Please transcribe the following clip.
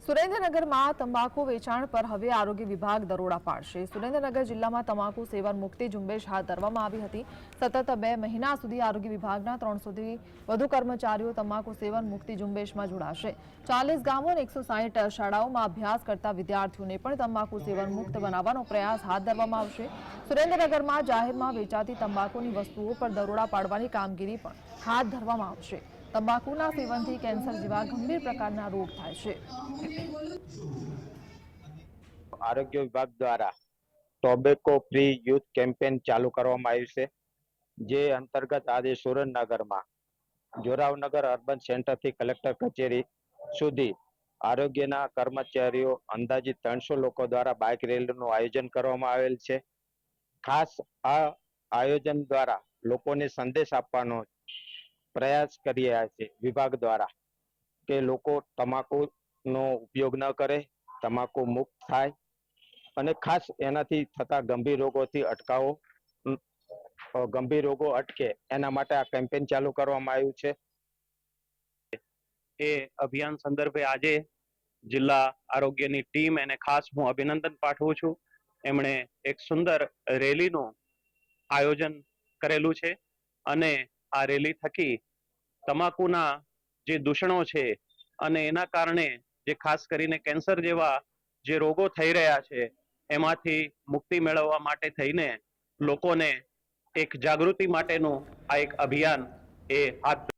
સુરેન્દ્રનગરમાં તમાકુ વેચાણ પર હવે આરોગ્ય વિભાગ દરોડા પાડશે। સુરેન્દ્રનગર જિલ્લામાં તમાકુ સેવન મુક્તિ ઝુંબેશ હાથ ધરવામાં આવી હતી। સતત 2 મહિના સુધી આરોગ્ય વિભાગના 300થી વધુ કર્મચારીઓ તમાકુ સેવન મુક્તિ ઝુંબેશમાં જોડાશે। 40 ગામો અને 160 શાળાઓમાં અભ્યાસ કરતા વિદ્યાર્થીઓને પણ તમાકુ સેવન મુક્ત બનાવવાનો પ્રયાસ હાથ ધરવામાં આવશે। સુરેન્દ્રનગરમાં જાહેરમાં વેચાતી તમાકુની વસ્તુઓ પર દરોડા પાડવાની કામગીરી પણ હાથ ધરવામાં આવશે। तंबाकूना सेवनथी कैंसर जेवा गंभीर प्रकारना रोग थाय छे। आरोग्य विभाग द्वारा टोबेको फ्री यूथ केम्पेन चालू करवामां आव्युं छे, जे अंतर्गत आज सुरेन्द्रनगर में जोरावनगर अर्बन सेंटर थी कलेक्टर कचेरी सुधी आरोग्यना कर्मचारीओ अंदाजित 300 लोको द्वारा बाइक रेलीनुं आयोजन करवामां आवेल छे। खास आ आयोजन द्वारा लोकोने संदेश आपवानो प्रयास करी रह्या छे विभाग द्वारा के लोको तमाकुनो उपयोग न करे, तमाकू मुक्त थाय अने खास एनाथी थता गंभीर रोगोथी अटकावो गंभीर रोगो अटके एना माटे आ केम्पेन चालू करवामां आव्युं छे। ए अभियान संदर्भे आजे जिल्ला आरोग्यनी टीम एने खास हूँ अभिनंदन पाठवुं छुं। एमणे एक सुंदर रेलीनुं आयोजन करेलुं छे अने आ रेली थकी तमाकुना जे दूषणो छे अने एना कारणे जे खास करीने केन्सर जेवा जे रोगो थई रह्या छे एमांथी मुक्ति मेळववा माटे थईने लोकोने एक जागृति माटेनुं आ एक अभियान ए हाथ